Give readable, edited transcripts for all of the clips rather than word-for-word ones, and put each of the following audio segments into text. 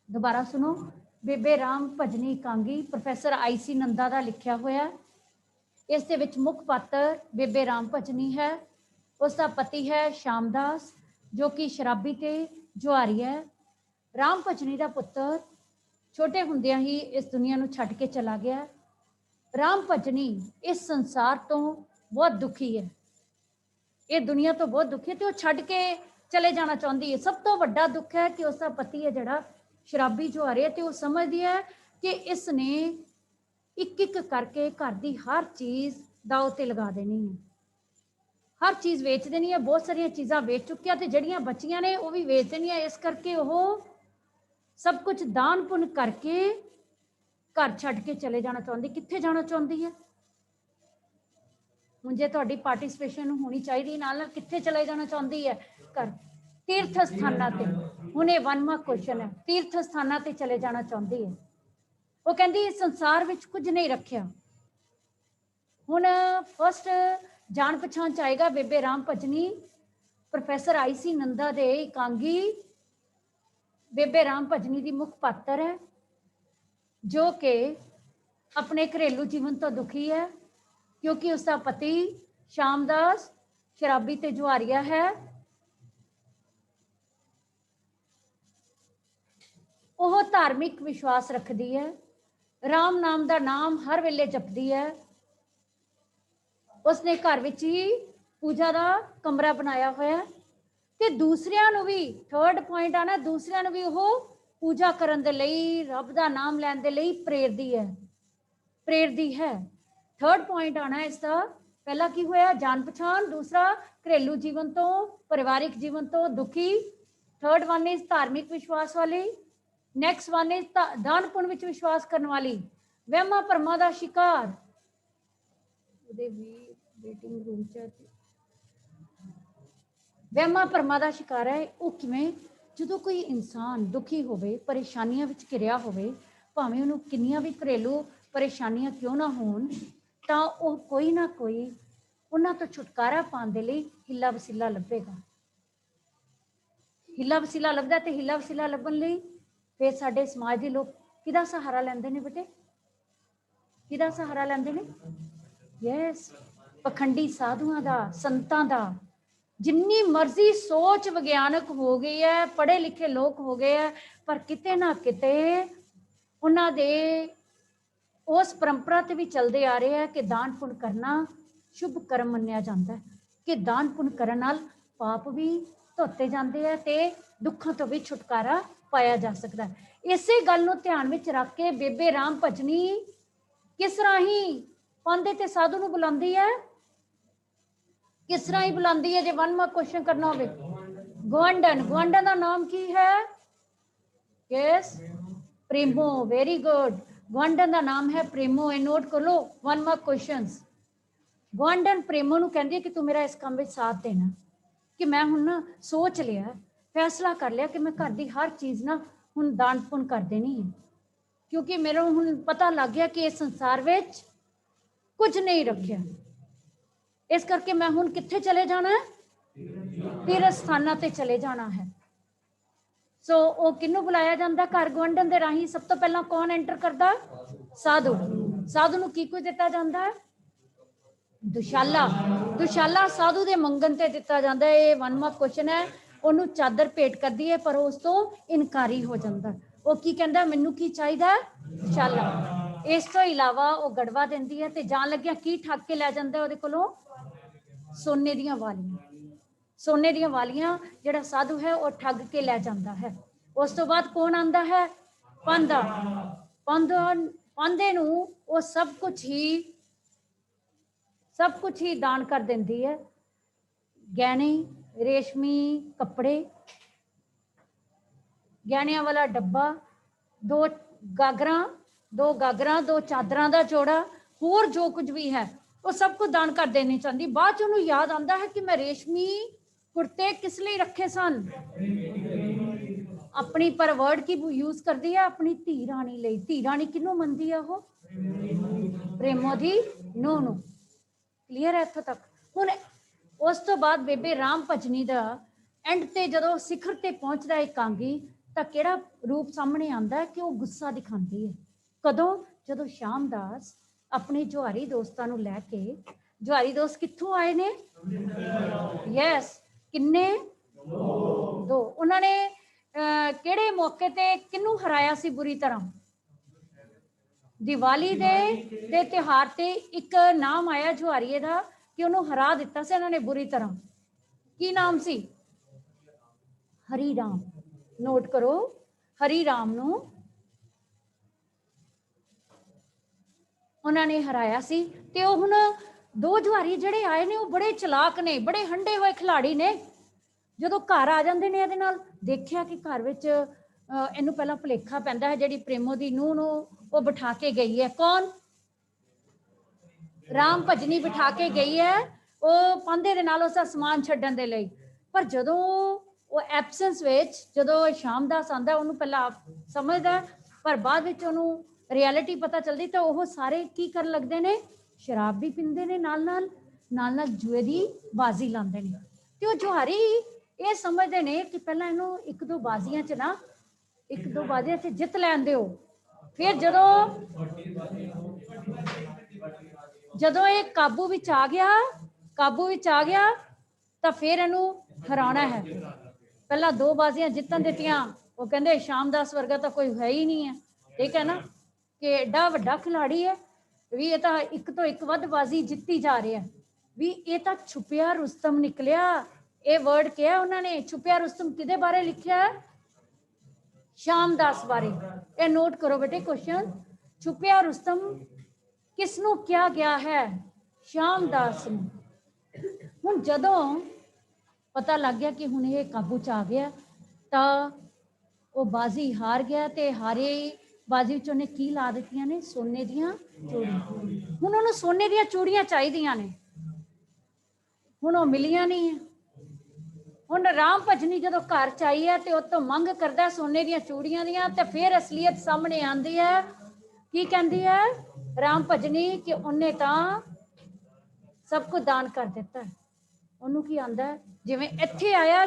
दोबारा सुनो, बेबे राम भजनी कांगी प्रोफैसर IC नंदा का लिखिया होया। इस दे विच मुख पात्र बेबे राम भजनी है। उसका पति है श्यामदास जो कि शराबी ते जुआरी है। राम भजनी का पुत्र छोटे हुंदियां ही इस दुनिया नूं छड्ड के चला गया। राम भजनी इस संसार तो बहुत दुखी है, ये दुनिया तो बहुत दुखी है, तो छड्ड के चले जाना चाहती है। सब तो वड्डा दुख है कि उसका पति है जिहड़ा शराबी जुआरी है, तो समझदी है कि इसने एक एक करके घर की हर चीज़ दाव ते लगा देनी है, हर चीज़ वेच देनी है। बहुत सारिया चीज़ां वेच चुकिया, तो जड़ियां बचियां ने वो भी वेच देनियां। इस करके वो सब कुछ दान पुण्य करके घर छड्ड के चले जाना चाहती। कित्थे जाना चाहती है? हुण जे तुहाडी पार्टिसिपेशन होनी चाहिए नाल कित्थे चले जाना चाहती है? घर तीर्थ स्थानां ते। हुण ये 1वां क्वेश्चन है, तीर्थ स्थानां ते चले जाना चाहती है। वो कहती संसार विच कुछ नहीं रखिया। हुण फस्ट जान पछाण च आएगा बेबे राम भजनी प्रोफैसर IC नंदा दे एकांगी बेबे राम भजनी की मुख पात्र है, जो कि अपने घरेलू जीवन तो दुखी है क्योंकि उसका पति श्यामदास शराबी ते जुआरिया है। वह धार्मिक विश्वास रखती है, राम नाम का नाम हर वेले जपती है। उसने घर विच ही पूजा का कमरा बनाया होया ते दूसरियां नूं भी, थर्ड पॉइंट आना, दूसरियां नूं भी वो पूजा करन दे लई, रब दा नाम लैण दे लई प्रेरदी है। थर्ड पॉइंट आना इसका, पहला की होया जान पछाण, दूसरा घरेलू जीवन तो परिवारिक जीवन तो दुखी, थर्ड वन इज धार्मिक विश्वास वाली, नैक्सट वन इज दान पुण्य विच विश्वास करने वाली, वहमा भरमा का शिकार। वेटिंग रूम च वहमा भरमा का शिकार है। वो किवें? जो कोई इंसान दुखी होवे, परेशानियां विच घिरिया होवे, भावें उहनूं किन्नियां भी घरेलू परेशानियां क्यों ना होण, तां ओह कोई ना कोई उन्हां तो छुटकारा पाउण दे लई हिला वसीला लभेगा। हिला वसीला लभदा ते हिला वसीला लभण लई फिर साडे समाज दे लोग किहदा सहारा लैंदे ने बेटे? किहदा सहारा लैंदे ने? यस, पखंडी साधुआं दा, संतां दा। जिन्नी मर्जी सोच विग्यानक हो गई है, पढ़े लिखे लोग हो गए हैं, पर किते ना किते उन्हां दे उस परंपरा ते भी चलते आ रहे हैं कि दान पुण्य करना शुभ कर्म मन्निया जाता है, कि दान पुण्य करन नाल पाप भी धोते जाते हैं ते दुखों तो भी छुटकारा पाया जा सकता है। इसे गल नूं ध्यान विच रख के बेबे राम भजनी किस राही पांदे ते साधु नूं बुलांदी है? किस तरह ही बुलांदी है? जे 1वां क्वेश्चन करना होवे, गुआंढन। गुआंढन का नाम की है? यस, प्रेमो। वेरी गुड, गुआंढन का नाम है प्रेमो। ए नोट कर लो 1वां क्वेश्चन। गुआंढन प्रेमो नूं कहंदी है कि तू मेरा इस काम में साथ देना, कि मैं हुण ना सोच लिया, फैसला कर लिया कि मैं घर की हर चीज़ ना हुण दान पुण्य कर देनी है, क्योंकि मेरे हुण पता लग गया कि इस संसार विच कुछ नहीं रखिया। इस करके मैं हुण कित्थे चले जाना है? तीर्थ स्थानां ते चले जाना है। सो वो किन्नू बुलाया जाता? घर गुआंढन दे राही। सब तो पहला कौन एंटर करता? साधु। साधु नूं की कुछ दिता जाता है? दुशाला। दुशाला साधु दे मंगन ते दिता जाता है। ये 1वां क्वेश्चन है। उन्होंने चादर भेंट कर दी है, पर उस तो इनकारी हो जाता है। वो की कहता, मैनू की चाहिए? दुशाला। इस तो इलावा वो गड़वा देंदी है, ते जान लग्या की ठग के लै जांदा है? उहदे कोलों सोने दियां वालियां। सोने दियां वालियां जिहड़ा साधु है वो ठग के लै जांदा है। उस तो बाद कौन आंदा है? पांदा। पांदे नूं वो सब कुछ ही दान कर देंदी है। गहने, रेशमी कपड़े, गहणियां वाला डब्बा, दो गागरां, दो चादरां दा जोड़ा, होर जो कुछ भी है वो सब कुछ दान कर देनी चाहती। बाद च उन्होंने याद आता है कि मैं रेशमी कुर्ते किस लिए रखे सन? अपनी पर वर्ड की यूज करती है, अपनी धी राणी लई। धी राणी किनू मनदी है? वो प्रेमो दी नूह नूं। क्लीयर है इत्थों तक? हुण उस तो बाद बेबे राम भजनी दा एंड ते जदों सिखर ते पहुंचदा है कांगी, ਤਾਂ ਕਿਹੜਾ ਰੂਪ ਸਾਹਮਣੇ ਆਉਂਦਾ ਹੈ ਕਿ ਉਹ ਗੁੱਸਾ ਦਿਖਾਉਂਦੀ ਹੈ। ਕਦੋਂ? ਜਦੋਂ ਸ਼ਾਮਦਾਸ ਆਪਣੇ ਜੁਹਾਰੀ ਦੋਸਤਾਂ ਨੂੰ ਲੈ ਕੇ, ਜੁਹਾਰੀ ਦੋਸਤ ਕਿੱਥੋਂ ਆਏ ਨੇ? ਯੈਸ, ਕਿੰਨੇ? ਦੋ। ਉਹਨਾਂ ਨੇ ਕਿਹੜੇ ਮੌਕੇ ਤੇ ਕਿਹਨੂੰ ਹਰਾਇਆ ਸੀ ਬੁਰੀ ਤਰ੍ਹਾਂ? ਦੀਵਾਲੀ ਦੇ ਤਿਉਹਾਰ ਤੇ ਇੱਕ ਨਾਮ ਆਇਆ ਜੁਹਾਰੀਏ ਦਾ ਕਿ ਉਹਨੂੰ ਹਰਾ ਦਿੱਤਾ ਸੀ ਉਹਨਾਂ ਨੇ ਬੁਰੀ ਤਰ੍ਹਾਂ। ਕੀ ਨਾਮ ਸੀ? ਹਰੀ ਰਾਮ। ਨੋਟ ਕਰੋ, ਹਰੀ ਰਾਮ ਨੂੰ ਉਹਨਾਂ ਨੇ ਹਰਾਇਆ ਸੀ। ਤੇ ਉਹ ਹੁਣ ਦੋ ਜੁਹਾਰੀ ਜਿਹੜੇ ਆਏ ਨੇ ਉਹ ਬੜੇ ਚਲਾਕ ਨੇ, ਬੜੇ ਹੰਡੇ ਹੋਏ ਖਿਲਾੜੀ ਨੇ। ਜਦੋਂ ਘਰ ਆ ਜਾਂਦੇ ਨੇ ਇਹਦੇ ਨਾਲ, ਦੇਖਿਆ ਕਿ ਘਰ ਵਿੱਚ ਇਹਨੂੰ ਪਹਿਲਾਂ ਭੁਲੇਖਾ ਪੈਂਦਾ ਹੈ, ਜਿਹੜੀ ਪ੍ਰੇਮੋ ਦੀ ਨੂੰਹ ਨੂੰ ਉਹ ਬਿਠਾ ਕੇ ਗਈ ਹੈ। ਕੌਣ? ਰਾਮ ਭਜਨੀ ਬਿਠਾ ਕੇ ਗਈ ਹੈ ਉਹ ਪਾਂਧੇ ਦੇ ਨਾਲ ਉਸਦਾ ਸਮਾਨ ਛੱਡਣ ਦੇ ਲਈ। ਪਰ ਜਦੋਂ ਉਹ ਐਬਸੈਂਸ ਵਿੱਚ ਜਦੋਂ ਸ਼ਾਮਦਾਸ ਆਂਦਾ, ਉਹਨੂੰ ਪਹਿਲਾਂ ਸਮਝਦਾ, ਪਰ ਬਾਅਦ ਵਿੱਚ ਉਹਨੂੰ ਰਿਐਲਿਟੀ ਪਤਾ ਚੱਲਦੀ ਤਾਂ ਉਹ ਸਾਰੇ ਕੀ ਕਰਨ ਲੱਗਦੇ ਨੇ? ਸ਼ਰਾਬ ਵੀ ਪੀਂਦੇ ਨੇ, ਨਾਲ ਨਾਲ ਜੂਏ ਦੀ ਬਾਜ਼ੀ ਲਾਉਂਦੇ ਨੇ। ਤੇ ਉਹ ਜੁਹਾਰੀ ਇਹ ਸਮਝਦੇ ਨੇ ਕਿ ਪਹਿਲਾਂ ਇਹਨੂੰ ਇੱਕ ਦੋ ਬਾਜ਼ੀਆਂ 'ਚ ਜਿੱਤ ਲੈਣ ਦਿਓ, ਫਿਰ ਜਦੋਂ ਇਹ ਕਾਬੂ ਵਿੱਚ ਆ ਗਿਆ ਤਾਂ ਫਿਰ ਇਹਨੂੰ ਹਰਾਉਣਾ ਹੈ। ਪਹਿਲਾਂ ਦੋ ਬਾਜ਼ੀਆਂ ਜਿੱਤਣ ਦਿੱਤੀਆਂ, ਉਹ ਕਹਿੰਦੇ ਸ਼ਾਮਦਾਸ ਵਰਗਾ ਤਾਂ ਕੋਈ ਹੈ ਹੀ ਨਹੀਂ ਹੈ। ਠੀਕ ਹੈ ਨਾ, ਕਿ ਐਡਾ ਵੱਡਾ ਖਿਲਾੜੀ ਹੈ ਵੀ, ਇਹ ਤਾਂ ਇੱਕ ਤੋਂ ਇੱਕ ਵੱਧ ਬਾਜ਼ੀ ਜਿੱਤੀ ਜਾ ਰਿਹਾ ਵੀ, ਇਹ ਤਾਂ ਛੁਪਿਆ ਰੁਸਤਮ ਨਿਕਲਿਆ। ਇਹ ਵਰਡ ਕਿਹਾ ਉਹਨਾਂ ਨੇ, ਛੁਪਿਆ ਰੁਸਤਮ। ਕਿਹਦੇ ਬਾਰੇ ਲਿਖਿਆ? ਸ਼ਾਮਦਾਸ ਬਾਰੇ। ਇਹ ਨੋਟ ਕਰੋ ਬੇਟੇ ਕੁਐਸਚਨ, ਛੁਪਿਆ ਰੁਸਤਮ ਕਿਸ ਨੂੰ ਕਿਹਾ ਗਿਆ ਹੈ? ਸ਼ਾਮਦਾਸ ਨੂੰ। ਹੁਣ ਜਦੋਂ ਪਤਾ ਲੱਗ ਗਿਆ ਕਿ ਹੁਣ ਇਹ ਕਾਬੂ ਚ ਆ ਗਿਆ ਤਾਂ ਉਹ ਬਾਜ਼ੀ ਹਾਰ ਗਿਆ। ਤੇ ਹਾਰੇ ਬਾਜ਼ੀ ਵਿੱਚ ਉਹਨੇ ਕੀ ਲਾ ਦਿੱਤੀਆਂ ਨੇ? ਸੋਨੇ ਦੀਆਂ ਚੂੜੀਆਂ। ਹੁਣ ਉਹਨੂੰ ਸੋਨੇ ਦੀਆਂ ਚੂੜੀਆਂ ਚਾਹੀਦੀਆਂ ਨੇ, ਹੁਣ ਉਹ ਮਿਲੀਆਂ ਨਹੀਂ ਹੈ। ਹੁਣ ਰਾਮ ਭਜਨੀ ਜਦੋਂ ਘਰ ਚ ਆਈ ਹੈ ਤੇ ਉਹ ਤੋਂ ਮੰਗ ਕਰਦਾ ਸੋਨੇ ਦੀਆਂ ਚੂੜੀਆਂ ਦੀਆਂ, ਤੇ ਫਿਰ ਅਸਲੀਅਤ ਸਾਹਮਣੇ ਆਉਂਦੀ ਹੈ। ਕੀ ਕਹਿੰਦੀ ਹੈ ਰਾਮ ਭਜਨੀ? ਕਿ ਉਹਨੇ ਤਾਂ ਸਭ ਕੁਝ ਦਾਨ ਕਰ ਦਿੱਤਾ। ਉਹਨੂੰ ਕੀ ਆਂਦਾ? ਜਿਵੇਂ ਇੱਥੇ ਆਇਆ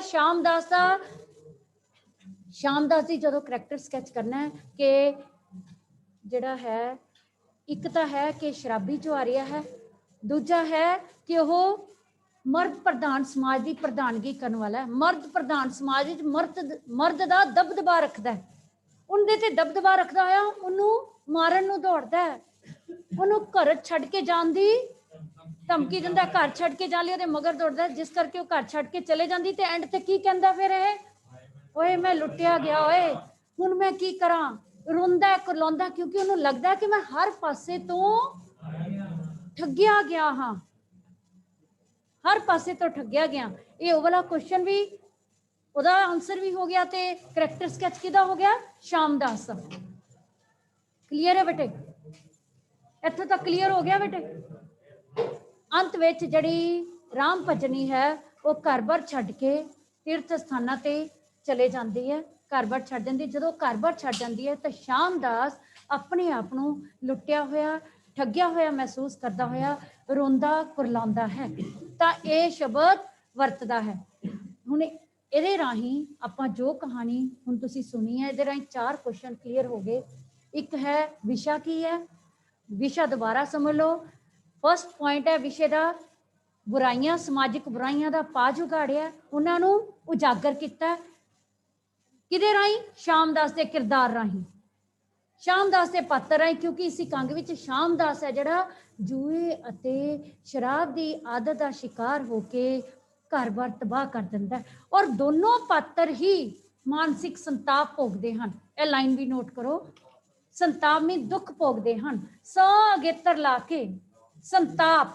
ਸ਼ਾਮਦਾਸ ਦੀ ਜਦੋਂ ਕਰੈਕਟਰ ਸਕੈਚ ਕਰਨਾ ਹੈ ਕਿ ਜਿਹੜਾ ਹੈ, ਇੱਕ ਤਾਂ ਹੈ ਕਿ ਸ਼ਰਾਬੀ ਜੁਆਰੀਆ ਹੈ, ਦੂਜਾ ਹੈ ਕਿ ਉਹ ਮਰਦ ਪ੍ਰਧਾਨ ਸਮਾਜ ਦੀ ਪ੍ਰਧਾਨਗੀ ਕਰਨ ਵਾਲਾ ਹੈ। ਮਰਦ ਪ੍ਰਧਾਨ ਸਮਾਜ ਵਿੱਚ ਮਰਦ ਦਾ ਦਬਦਬਾ ਰੱਖਦਾ ਹੈ, ਉਹਦੇ ਤੇ ਦਬਦਬਾ ਰੱਖਦਾ ਹੋਇਆ ਉਹਨੂੰ ਮਾਰਨ ਨੂੰ ਦੌੜਦਾ ਹੈ, ਉਹਨੂੰ ਘਰ ਛੱਡ ਕੇ ਜਾਣ ਦੀ ਧਮਕੀ ਦਿੰਦਾ, ਘਰ ਛੱਡ ਕੇ ਜਾਣ ਲਈ ਉਹਦੇ ਮਗਰ ਦੌੜਦਾ, ਜਿਸ ਕਰਕੇ ਉਹ ਘਰ ਛੱਡ ਕੇ ਚਲੇ ਜਾਂਦੀ। ਤੇ ਐਂਡ ਤੇ ਕੀ ਕਹਿੰਦਾ ਫਿਰ ਇਹ? ਓਏ ਮੈਂ ਲੁੱਟਿਆ ਗਿਆ, ਓਏ ਹੁਣ ਮੈਂ ਕੀ ਕਰਾਂ? ਰੋਂਦਾ ਕੁਰਲਾਉਂਦਾ, ਕਿਉਂਕਿ ਉਹਨੂੰ ਲੱਗਦਾ ਕਿ ਮੈਂ ਹਰ ਪਾਸੇ ਤੋਂ ਠੱਗਿਆ ਗਿਆ ਹਾਂ, ਹਰ ਪਾਸੇ ਤੋਂ ਠੱਗਿਆ ਗਿਆ। ਇਹ ਉਹ ਵਾਲਾ ਕੁਐਸਚਨ ਵੀ ਉਹਦਾ ਆਨਸਰ ਵੀ ਹੋ ਗਿਆ ਤੇ ਕਰੈਕਟਰ ਸਕੈਚ ਕਿਹਦਾ ਹੋ ਗਿਆ? ਸ਼ਾਮਦਾਸ ਦਾ। ਕਲੀਅਰ ਹੈ ਬੇਟੇ? ਇੱਥੋਂ ਤੱਕ ਕਲੀਅਰ ਹੋ ਗਿਆ ਬੇਟੇ? ਅੰਤ ਵਿੱਚ ਜਿਹੜੀ ਰਾਮ ਭਜਨੀ ਹੈ ਉਹ ਘਰ-ਬਾਰ ਛੱਡ ਕੇ ਤੀਰਥ ਸਥਾਨਾਂ ਤੇ ਚਲੇ ਜਾਂਦੀ ਹੈ, ਘਰ-ਬਾਰ ਛੱਡ ਜਾਂਦੀ। ਜਦੋਂ ਘਰ-ਬਾਰ ਛੱਡ ਜਾਂਦੀ ਹੈ ਤਾਂ ਸ਼ਾਮਦਾਸ ਆਪਣੇ ਆਪ ਨੂੰ ਲੁੱਟਿਆ ਹੋਇਆ, ਠੱਗਿਆ ਹੋਇਆ ਮਹਿਸੂਸ ਕਰਦਾ ਹੋਇਆ ਰੋਂਦਾ ਕੁਰਲਾਉਂਦਾ ਹੈ। ਤਾਂ ਇਹ ਸ਼ਬਦ ਵਰਤਦਾ ਹੈ। ਹੁਣ ਇਹਦੇ ਰਾਹੀਂ ਆਪਾਂ ਜੋ ਕਹਾਣੀ ਹੁਣ ਤੁਸੀਂ ਸੁਣੀ ਹੈ, ਇਹਦੇ ਰਾਹੀਂ 4 ਕੁਐਸਚਨ ਕਲੀਅਰ ਹੋ ਗਏ। ਇੱਕ ਹੈ ਵਿਸ਼ਾ ਕੀ ਹੈ, ਵਿਸ਼ਾ ਦੁਬਾਰਾ ਸਮਝ ਲਓ। ਫਸਟ ਪੁਆਇੰਟ ਹੈ ਵਿਸ਼ੇ ਦਾ, ਬੁਰਾਈਆਂ, ਸਮਾਜਿਕ ਬੁਰਾਈਆਂ ਦਾ ਪਾ ਜੁਗਾੜਿਆ, ਉਹਨਾਂ ਨੂੰ ਉਜਾਗਰ ਕੀਤਾ। ਕਿਹਦੇ ਰਾਹੀਂ? ਸ਼ਾਮਦਾਸ ਦੇ ਕਿਰਦਾਰ ਰਾਹੀਂ, ਸ਼ਾਮਦਾਸ ਦੇ ਪਾਤਰ ਰਾਹੀਂ। ਕਿਉਂਕਿ ਇਸੇ ਕੰਗ ਵਿੱਚ ਸ਼ਾਮਦਾਸ ਹੈ ਜਿਹੜਾ ਜੂਏ ਅਤੇ ਸ਼ਰਾਬ ਦੀ ਆਦਤ ਦਾ ਸ਼ਿਕਾਰ ਹੋ ਕੇ ਘਰ-ਬਾਰ ਤਬਾਹ ਕਰ ਦਿੰਦਾ, ਔਰ ਦੋਨੋਂ ਪਾਤਰ ਹੀ ਮਾਨਸਿਕ ਸੰਤਾਪ ਭੋਗਦੇ ਹਨ। ਇਹ ਲਾਈਨ ਵੀ ਨੋਟ ਕਰੋ, ਸੰਤਾਪ ਮੀਨ ਦੁੱਖ ਭੋਗਦੇ ਹਨ। ਅਗੇਤਰ ਲਾ ਕੇ ਸੰਤਾਪ,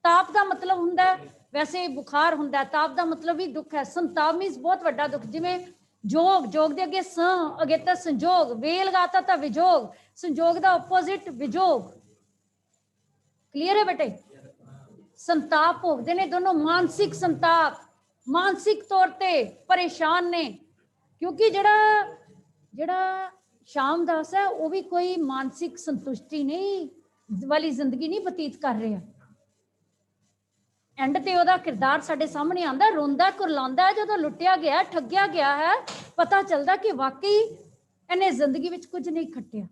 ਤਾਪ ਦਾ ਮਤਲਬ ਹੁੰਦਾ ਵੈਸੇ ਬੁਖਾਰ ਹੁੰਦਾ, ਤਾਪ ਦਾ ਮਤਲਬ ਵੀ ਦੁੱਖ ਹੈ। ਸੰਤਾਪ ਮੀਨਸ ਬਹੁਤ ਵੱਡਾ ਦੁੱਖ। ਜਿਵੇਂ ਜੋਗ, ਜੋਗ ਦੇ ਅੱਗੇ ਸ ਅਗੇਤਰ ਸੰਜੋਗ, ਵੇ ਲਗਾਤਾ ਤਾਂ ਵਿਜੋਗ, ਸੰਜੋਗ ਦਾ ਆਪੋਜ਼ਿਟ ਵਿਜੋਗ। ਕਲੀਅਰ ਹੈ ਬੇਟੇ? ਸੰਤਾਪ ਭੋਗਦੇ ਨੇ ਦੋਨੋਂ, ਮਾਨਸਿਕ ਸੰਤਾਪ, ਮਾਨਸਿਕ ਤੌਰ ਤੇ ਪਰੇਸ਼ਾਨ ਨੇ। ਕਿਉਂਕਿ ਜਿਹੜਾ ਸ਼ਾਮਦਾਸ ਹੈ ਉਹ ਵੀ ਕੋਈ ਮਾਨਸਿਕ ਸੰਤੁਸ਼ਟੀ ਨਹੀਂ ਵਾਲੀ ਜ਼ਿੰਦਗੀ ਨਹੀਂ ਬਤੀਤ ਕਰ ਰਿਹਾ। एंड ते ओहदा किरदार साडे सामने आंदा, रोंदा कुरलांदा जदों लुटिया गया, ठग्या गया है, पता चलदा कि वाकई इन्हें जिंदगी विच कुछ नहीं खट्टिया।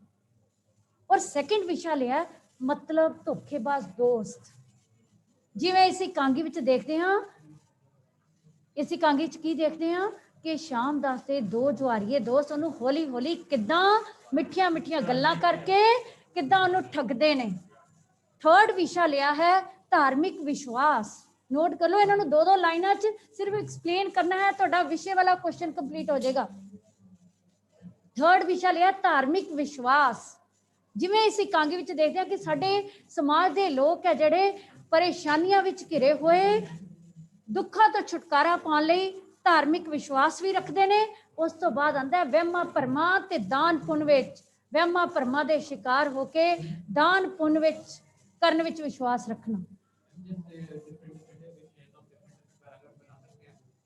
और सैकेंड विशा लिया मतलब धोखेबाज दोस्त। जिवें इस एकांगी विच देखते हाँ, इस एकांगी च की देखते हैं कि शाम दास दे दो जुआरीए दोस्त उन्होंने हौली हौली किद्दां मिठिया मिठिया गल्लां करके किद्दां उन्होंने ठगदे ने। थर्ड विशा लिया है धार्मिक विश्वास। नोट कर लो, इन्होंने दो दो लाइनां च सिर्फ एक्सप्लेन करना है, तो विषय वाला क्वेश्चन कंप्लीट हो जाएगा। थर्ड विशा लिया धार्मिक विश्वास। जिवें इस एकांगी विच देखते हैं कि साडे समाज दे लोग है जिहड़े परेशानियां विच घिरे होए दुखों तो छुटकारा पाने लई धार्मिक विश्वास भी रखते हैं। उस तो बाद आंदा है वहमां भरमां ते दान पुण्य विच, वहमां भरमां दे शिकार होके दान पुण्य विच करन विच विश्वास रखना।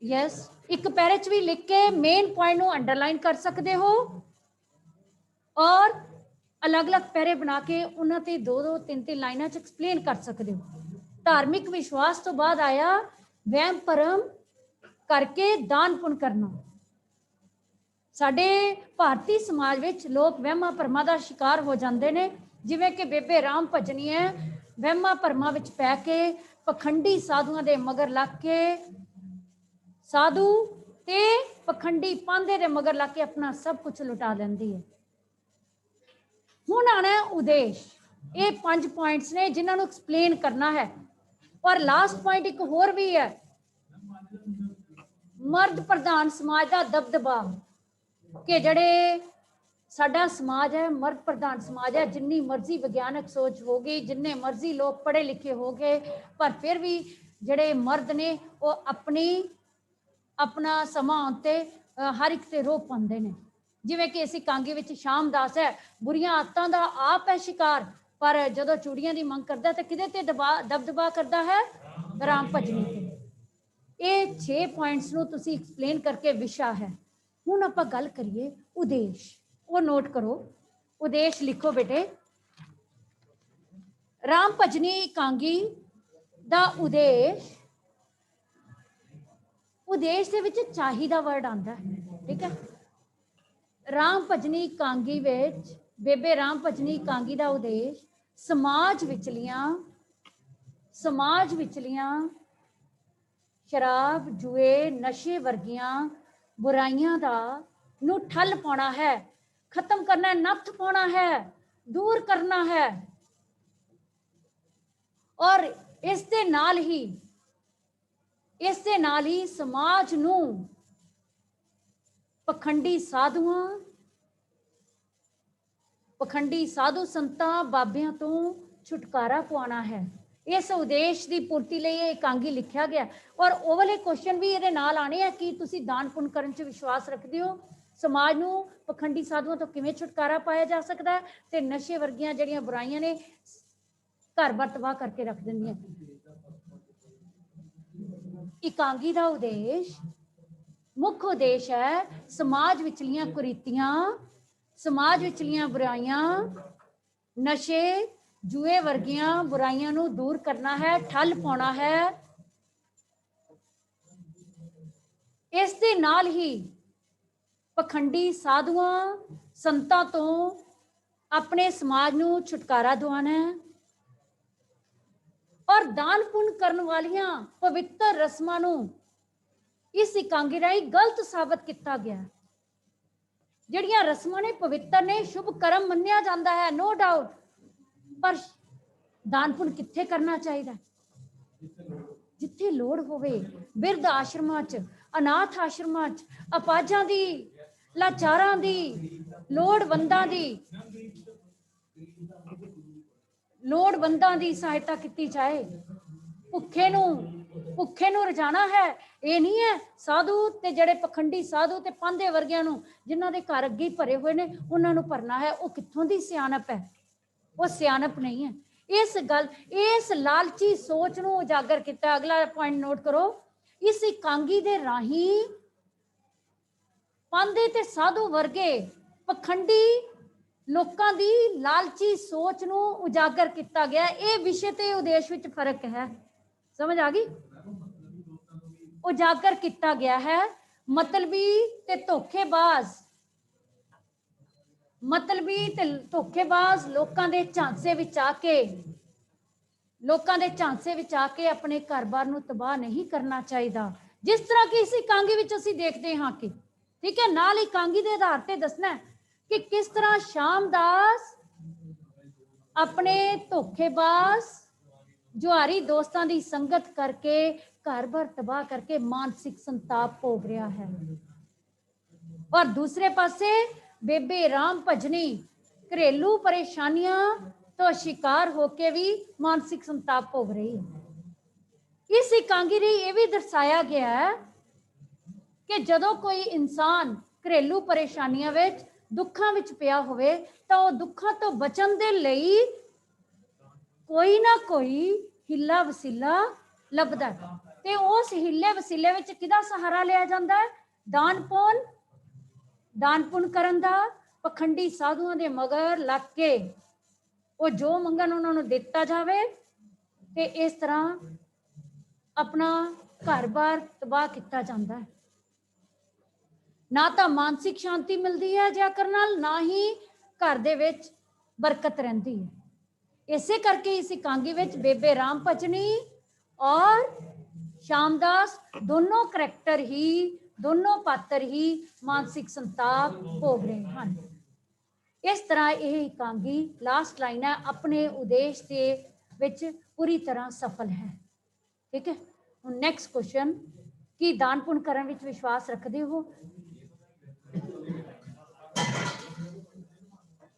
यस, एक पैरे च भी लिख के मेन पॉइंट नूं अंडरलाइन कर सकते हो और अलग अलग पैरे बना के उन्हां ते दो दो तीन तीन लाइनां च एक्सप्लेन कर सकते हो। धार्मिक विश्वास तो बाद आया वहम भरम करके दान पुण्य करना। साडे भारती समाज विच लोग वहमां भरमां दा शिकार हो जाते हैं। जिवें कि बेबे राम भजनी है वहमां भरमां विच पै के पखंडी साधुआं दे मगर लग के साधु ते पखंडी पांधे दे मगर लग के अपना सब कुछ लुटा लैंदी है। हुण आना है उद्देश। ये 5 पॉइंट्स ने जिन्होंने एक्सप्लेन करना है। और लास्ट पॉइंट एक होर भी है, मर्द प्रधान समाज का दबदबा कि जड़े साडा समाज है मर्द प्रधान समाज है। जिन्नी मर्जी विज्ञानक सोच होगी, जिन्ने मर्जी लोग पढ़े लिखे हो गए, पर फिर भी जड़े मर्द ने वो अपना समा आते हर एक ते रोह पाते हैं। जिवें कि इस एकांगी विच शाम दास है बुरियां आदतां दा आप है शिकार, पर जदों चूड़ियां की मंग करता तो किदे ते दबदबा करता है, राम भजनी ते। ये 6 पॉइंट्स नूं तुसीं एक्सप्लेन करके विशा है। हुण आपां गल करिए उद्देश। वो नोट करो, उद्देश लिखो बेटे। राम भजनी एकांगी दा उद्देश, उद्देश दे विच चाहिदा वर्ड आंदा है, ठीक है। राम भजनी एकांगी विच बेबे राम भजनी एकांगी दा उद्देश समाज विचलियां शराब जुए नशे वर्गियां बुराइयां दा नूं ठल पाउणा है, खत्म करना है, नत्थ पाउणा है, दूर करना है। और इस दे नाल ही समाज नूं पखंडी साधु संतां बाबियां तो छुटकारा पाउणा है। इस उद्देश की पूर्ति लिए एकांगी लिखा गया। और वो वाले क्वेश्चन भी ये नाल आने हैं कि तुसी दान पुण्य करन च विश्वास रखते हो, समाज नूं पखंडी साधुओं तो किवें छुटकारा पाया जा सकता है, ते नशे वर्गियां जिहड़ियां बुराइयां ने घर बार तबाह करके रख दिंदियां। एकांगी दा उद्देश, मुख उद्देश है समाज विचलियां कुरीतियां, समाज विचलियां बुराइयां, नशे जुए वर्गियां बुराइयां नूं दूर करना है, ठल पाउणा है। इस दे नाल ही पखंडी साधुआं संतां तो अपने समाज नूं छुटकारा दिवाना है। और दान पुण्य करन वालियां पवित्र रस्मां नूं इस एकांगी राही गलत साबित किया गया। जिहड़ियां रस्मां ने पवित्र ने, शुभ कर्म मन्निया जाता है, नो डाउट, पर दान पुण्य कित्थे करना चाहिए? जिथे लोड़ होवे, बिरध आश्रमां च, अनाथ आश्रमां च, अपाजां दी, लाचारां दी, लोड़वंदां दी सहायता की जाए। भुखे नूं रजाना है। ये नहीं है साधु ते जड़े पखंडी साधु ते पांधे वर्गियां नूं जिन्हां दे घर अगे भरे हुए ने उन्हां नूं भरना है। वो कित्थों दी सियाणप है? वो सियाणप नहीं है। इस लालची सोच नूं उजागर किया। अगला पॉइंट नोट करो। इस एकांगी दे राही पांधे ते साधु वर्गे पखंडी लोकां दी लालची सोच नूं उजागर किया गया। ये विषय ते उद्देश विच फर्क है। समझ आ गई? उजागर किया गया है मतलबी ते धोखेबाज, मतलबी ते धोखेबाज लोकां दे झांसे विच आके, लोकां दे झांसे विच आके अपने घर-बार नूं तबाह नहीं करना चाहिदा। जिस तरह की इस कांगी विच असीं देखदे हां कि ठीक है, नाल ही कांगी दे आधार ते दसना कि किस तरह शामदास अपने धोखेबाज जुआरी दोस्तां दी संगत करके घर-बार तबाह करके मानसिक संताप भोग रहा है। और दूसरे पासे बेबे राम भजनी घरेलू परेशानियां तो शिकार होके भी मानसिक संताप भोग रही है। इस एकांगी री ये भी दर्शाया गया है कि जदों कोई इंसान घरेलू परेशानियां विच दुखां विच पिया होवे तां ओह दुखां तो बचन दे लई कोई ना कोई हिला वसीला लभदा है ते उस हिले वसीले विच किहदा सहारा लिया जांदा है? दान पुण करन दा। पखंडी साधुआं दे मगर लग के वो जो मंगन उन्हां नूं दिता जावे ते इस तरह अपना घर-बार तबाह किया जाता है। ना तो मानसिक शांति मिलती है जिया करन नाल, ना ही घर दे विच बरकत रहिंदी है। इसे करके इस एकांगी विच बेबे राम भजनी और शामदास दोनों करैक्टर ही, दोनों पात्र ही मानसिक संताप भोग रहे हैं। इस तरह यह एकांगी लास्ट लाइन है अपने उद्देश्य के विच पूरी तरह सफल है। ठीक है, नैक्सट क्वेश्चन, की दान पुण्य करन विच विश्वास रखते हो?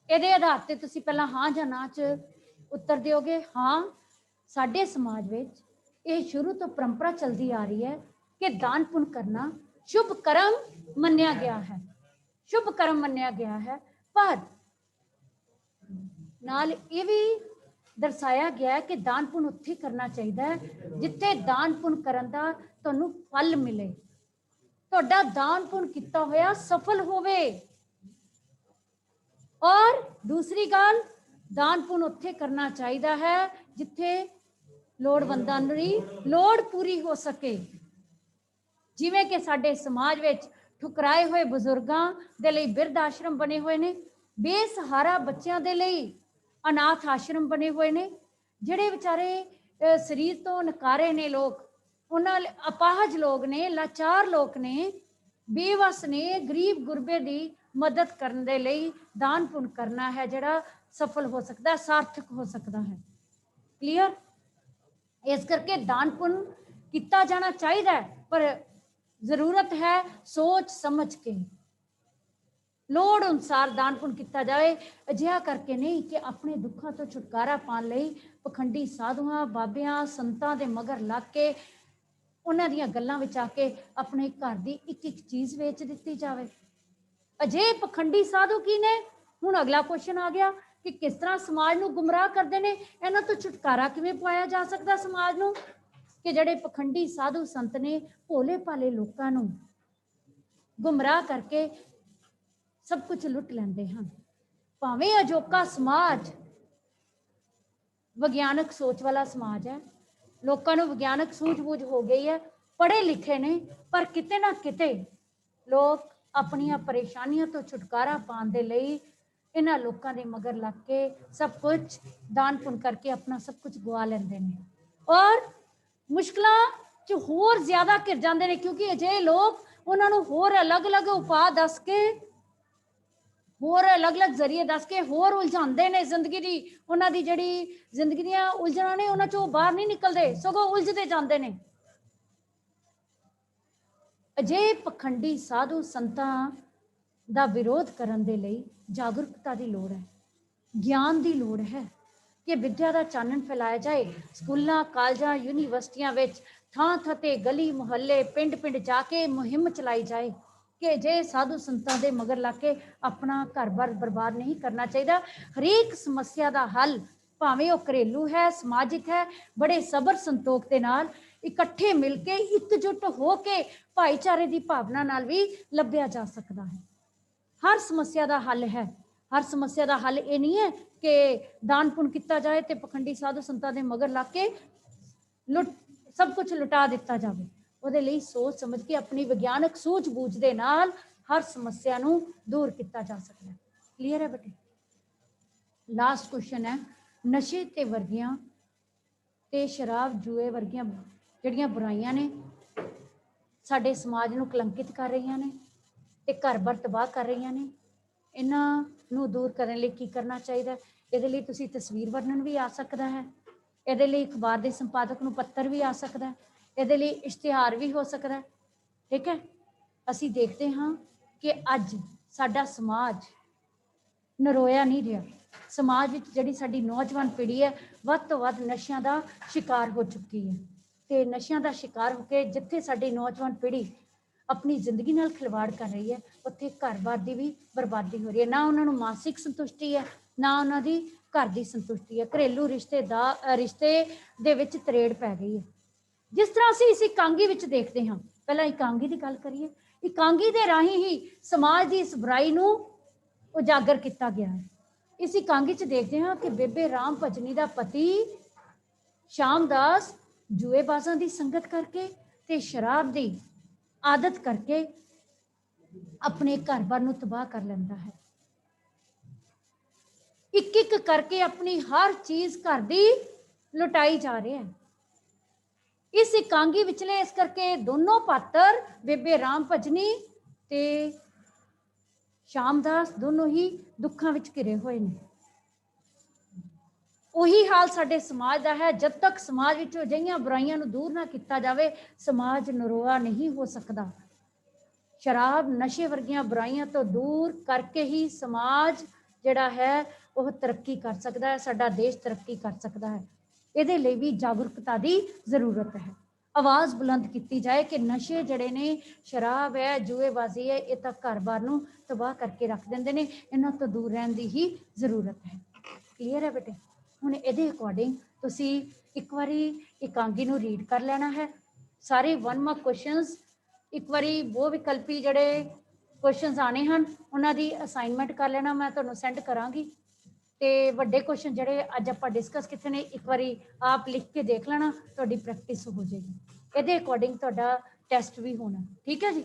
ਇਹਦੇ आधार ਤੇ ਤੁਸੀਂ ਪਹਿਲਾਂ ਹਾਂ ਜਾਂ ਨਾ ਚ उत्तर ਦਿਓਗੇ। हाँ, ਸਾਡੇ समाज ਵਿੱਚ ਇਹ शुरू तो परंपरा चलती आ रही है कि दान पुण्य करना शुभ कर्म मन्निया गया है, शुभ कर्म मन्निया गया है। पर नाल ये भी दर्शाया गया है कि दान पुण्य उत्थे करना चाहिए जिथे दान पुण्य करन दा तुहानू फल मिले, तुहाडा दान पुण्य किया होया सफल होवे। और दूसरी गल, दान पुण्य उत्थे करना चाहिए है जिथे लोड़वंदां दी लोड़ पूरी हो सके। जिवें कि साडे समाज विच ठुकराए हुए बजुर्गां दे लई बिरध आश्रम बने हुए ने, बेसहारा बच्चों के लिए अनाथ आश्रम बने हुए ने, जिहड़े बेचारे शरीर तो नकारे ने लोग, उन्हां अपाहज लोग ने, लाचार लोग ने, बेवस ने, गरीब गुरबे की मदद करने के लिए दान पुण्य करना है जिहड़ा सफल हो सकता है, सार्थक हो सकता है। क्लीयर? इस करके दान पुण्य किया जाना चाहिए, पर जरूरत है सोच समझ के, लोड़ अनुसार दान पुण्य किया जाए। अजिहा करके नहीं कि अपने दुखों तो छुटकारा पाने लई पखंडी साधुआं बाबियां संतां दे मगर लग के उन्हां दीयां गल्लां विच आके अपने घर की एक एक चीज़ वेच दित्ती जाए। अजे पखंडी साधु की ने? हुण अगला क्वेश्चन आ गया कि किस तरह समाज नूं गुमराह करते हैं, इन्हां तो छुटकारा किवें पाया जा सकता समाज नूं? कि जिहड़े पखंडी साधु संत ने भोले भाले लोकां नूं गुमराह करके सब कुछ लुट लैंदे हैं। भावें अजोका समाज विग्यानक सोच वाला समाज है, लोगों को विग्यानक सूझबूझ हो गई है, पढ़े लिखे ने, पर किते ना किते लोग अपनियां परेशानियां तो छुटकारा पाने के लिए इन्हां लोगों के मगर लग के सब कुछ दान पुण्य करके अपना सब कुछ गवा लेंदे ने और मुश्किलां च होर ज्यादा घिर जाते हैं, क्योंकि अजे लोग उन्होंने होर अलग अलग उपाय दस के, होर अलग अलग जरिए दस के होर उलझाते हैं जिंदगी की, उन्होंने जी जिंदगी दी उलझना ने उन्होंने चो बाहर नहीं निकलते, सगों उलझते जाते हैं। अजे पखंडी साधु संतां दा विरोध करन दे लई जागरूकता की लोड़ है, ज्ञान की लोड़ है कि विद्या का चानन फैलाया जाए। स्कूलों कॉलेजों यूनीवर्सिटियां विच थां थां ते गली मुहल्ले पिंड पिंड जाके मुहिम चलाई जाए कि जे साधु संतां दे मगर ला के अपना घर बार बर्बाद नहीं करना चाहिए। हरेक समस्या का हल भावें वो घरेलू है, समाजिक है, बड़े सबर संतोख के नाल इकट्ठे मिल के एकजुट हो के भाईचारे की भावना नाल भी लभ्या जा सकता है। हर समस्या का हल है, हर समस्या का हल ये नहीं है कि दान पुण्य किया जाए तो पखंडी साधु संतां दे मगर ला के लुट सब कुछ लुटा दिता जाए। ਉਹਦੇ ਲਈ सोच समझ के अपनी विज्ञानक सूझ-बूझ ਦੇ ਨਾਲ हर समस्या ਨੂੰ दूर किया जा सकता है। क्लीयर है बेटे? लास्ट क्वेश्चन है, नशे ते वर्गियां ते शराब जूए वर्गियां ਜਿਹੜੀਆਂ ਬੁਰਾਈਆਂ ਨੇ ਸਾਡੇ ਸਮਾਜ ਨੂੰ ਕਲੰਕਿਤ ਕਰ ਰਹੀਆਂ ਨੇ ਤੇ ਘਰ-ਬਾਰ ਤਬਾਹ ਕਰ ਰਹੀਆਂ ਨੇ, ਇਹਨਾਂ ਨੂੰ ਦੂਰ ਕਰਨ ਲਈ ਕੀ ਕਰਨਾ ਚਾਹੀਦਾ? ਇਹਦੇ ਲਈ ਤੁਸੀਂ ਤਸਵੀਰ ਵਰਣਨ ਵੀ ਆ ਸਕਦਾ ਹੈ, ਇਹਦੇ ਲਈ ਅਖਬਾਰ ਦੇ ਸੰਪਾਦਕ ਨੂੰ ਪੱਤਰ ਵੀ ਆ ਸਕਦਾ ਹੈ, ਇਹਦੇ ਲਈ ਇਸ਼ਤਿਹਾਰ ਵੀ ਹੋ ਸਕਦਾ ਹੈ। ਠੀਕ ਹੈ, ਅਸੀਂ ਦੇਖਦੇ ਹਾਂ ਕਿ ਅੱਜ ਸਾਡਾ ਸਮਾਜ ਨਰੋਇਆ ਨਹੀਂ ਰਿਹਾ। ਸਮਾਜ ਵਿੱਚ ਜਿਹੜੀ ਸਾਡੀ ਨੌਜਵਾਨ ਪੀੜ੍ਹੀ ਹੈ ਵੱਧ ਤੋਂ ਵੱਧ ਨਸ਼ਿਆਂ ਦਾ ਸ਼ਿਕਾਰ ਹੋ ਚੁੱਕੀ ਹੈ ਤੇ ਨਸ਼ਿਆਂ ਦਾ ਸ਼ਿਕਾਰ ਹੋ ਕੇ ਜਿੱਥੇ ਸਾਡੀ ਨੌਜਵਾਨ ਪੀੜ੍ਹੀ ਆਪਣੀ ਜ਼ਿੰਦਗੀ ਨਾਲ ਖਿਲਵਾੜ ਕਰ ਰਹੀ ਹੈ, ਉੱਥੇ ਘਰ-ਬਾਰ ਦੀ ਵੀ ਬਰਬਾਦੀ ਹੋ ਰਹੀ ਹੈ। ਨਾ ਉਹਨਾਂ ਨੂੰ ਮਾਨਸਿਕ ਸੰਤੁਸ਼ਟੀ ਹੈ, ਨਾ ਉਹਨਾਂ ਦੀ ਘਰ ਦੀ ਸੰਤੁਸ਼ਟੀ ਹੈ। ਘਰੇਲੂ ਰਿਸ਼ਤੇ ਦੇ ਵਿੱਚ ਤਰੇੜ ਪੈ ਗਈ ਹੈ। ਜਿਸ ਤਰ੍ਹਾਂ ਅਸੀਂ ਇਸ ਇਕਾਂਗੀ ਵਿੱਚ ਦੇਖਦੇ ਹਾਂ, ਪਹਿਲਾਂ ਇਕਾਂਗੀ ਦੀ ਗੱਲ ਕਰੀਏ। ਇਕਾਂਗੀ ਦੇ ਰਾਹੀਂ ਹੀ ਸਮਾਜ ਦੀ ਇਸ ਬੁਰਾਈ ਨੂੰ ਉਜਾਗਰ ਕੀਤਾ ਗਿਆ ਹੈ। ਇਸ ਇਕਾਂਗੀ 'ਚ ਦੇਖਦੇ ਹਾਂ ਕਿ ਬੇਬੇ ਰਾਮ ਭਜਨੀ ਦਾ ਪਤੀ ਸ਼ਾਮਦਾਸ ਜੂਏਬਾਜ਼ਾਂ ਦੀ ਸੰਗਤ ਕਰਕੇ ਤੇ ਸ਼ਰਾਬ ਦੀ ਆਦਤ ਕਰਕੇ ਆਪਣੇ ਘਰ-ਬਾਰ ਨੂੰ ਤਬਾਹ ਕਰ ਲੈਂਦਾ ਹੈ। ਇੱਕ ਇੱਕ ਕਰਕੇ ਆਪਣੀ ਹਰ ਚੀਜ਼ ਘਰ ਦੀ ਲੁਟਾਈ ਜਾ ਰਹੀ ਹੈ। ਇਸ ਇਕਾਂਗੀ ਵਿਚਲੇ ਇਸ ਕਰਕੇ ਦੋਨੋਂ ਪਾਤਰ ਬੇਬੇ ਰਾਮ ਭਜਨੀ ਤੇ ਸ਼ਾਮਦਾਸ ਦੋਨੋਂ ਹੀ ਦੁੱਖਾਂ ਵਿੱਚ ਘਿਰੇ ਹੋਏ ਨੇ। ਉਹੀ ਹਾਲ ਸਾਡੇ ਸਮਾਜ ਦਾ ਹੈ। ਜਦ ਤੱਕ ਸਮਾਜ ਵਿੱਚ ਅਜਿਹੀਆਂ ਬੁਰਾਈਆਂ ਨੂੰ ਦੂਰ ਨਾ ਕੀਤਾ ਜਾਵੇ, ਸਮਾਜ ਨਰੋਆ ਨਹੀਂ ਹੋ ਸਕਦਾ। ਸ਼ਰਾਬ, ਨਸ਼ੇ ਵਰਗੀਆਂ ਬੁਰਾਈਆਂ ਤੋਂ ਦੂਰ ਕਰਕੇ ਹੀ ਸਮਾਜ ਜਿਹੜਾ ਹੈ ਉਹ ਤਰੱਕੀ ਕਰ ਸਕਦਾ ਹੈ, ਸਾਡਾ ਦੇਸ਼ ਤਰੱਕੀ ਕਰ ਸਕਦਾ ਹੈ। ਇਹਦੇ ਲਈ ਵੀ ਜਾਗਰੂਕਤਾ ਦੀ ਜ਼ਰੂਰਤ ਹੈ। ਆਵਾਜ਼ ਬੁਲੰਦ ਕੀਤੀ ਜਾਏ ਕਿ ਨਸ਼ੇ ਜਿਹੜੇ ਨੇ, ਸ਼ਰਾਬ ਹੈ, ਜੂਏਬਾਜ਼ੀ ਹੈ, ਇਹ ਤਾਂ ਘਰ-ਬਾਰ ਨੂੰ ਤਬਾਹ ਕਰਕੇ ਰੱਖ ਦਿੰਦੇ ਨੇ। ਇਹਨਾਂ ਤੋਂ ਦੂਰ ਰਹਿਣ ਦੀ ਹੀ ਜ਼ਰੂਰਤ ਹੈ। ਕਲੀਅਰ ਹੈ ਬੇਟੇ? ਹੁਣ ਇਹਦੇ ਅਕੋਰਡਿੰਗ ਤੁਸੀਂ ਇੱਕ ਵਾਰੀ ਇਕਾਂਗੀ ਨੂੰ ਰੀਡ ਕਰ ਲੈਣਾ ਹੈ। ਸਾਰੇ 1 ਮਾਰਕ ਕੁਐਸਚਨਸ ਇੱਕ ਵਾਰੀ ਬਹੁ ਵਿਕਲਪੀ ਜਿਹੜੇ ਕੁਐਸਚਨਸ ਆਣੇ ਹਨ ਉਹਨਾਂ ਦੀ ਅਸਾਈਨਮੈਂਟ ਕਰ ਲੈਣਾ, ਮੈਂ ਤੁਹਾਨੂੰ ਸੈਂਡ ਕਰਾਂਗੀ। ਤੇ ਵੱਡੇ ਕੁਐਸਚਨ ਜਿਹੜੇ ਅੱਜ ਆਪਾਂ ਡਿਸਕਸ ਕੀਤੇ ਨੇ ਇੱਕ ਵਾਰੀ ਆਪ ਲਿਖ ਕੇ ਦੇਖ ਲੈਣਾ, ਤੁਹਾਡੀ ਪ੍ਰੈਕਟਿਸ ਹੋ ਜਾਏਗੀ। ਇਹਦੇ ਅਕੋਰਡਿੰਗ ਤੁਹਾਡਾ ਟੈਸਟ ਵੀ ਹੋਣਾ। ਠੀਕ ਹੈ ਜੀ?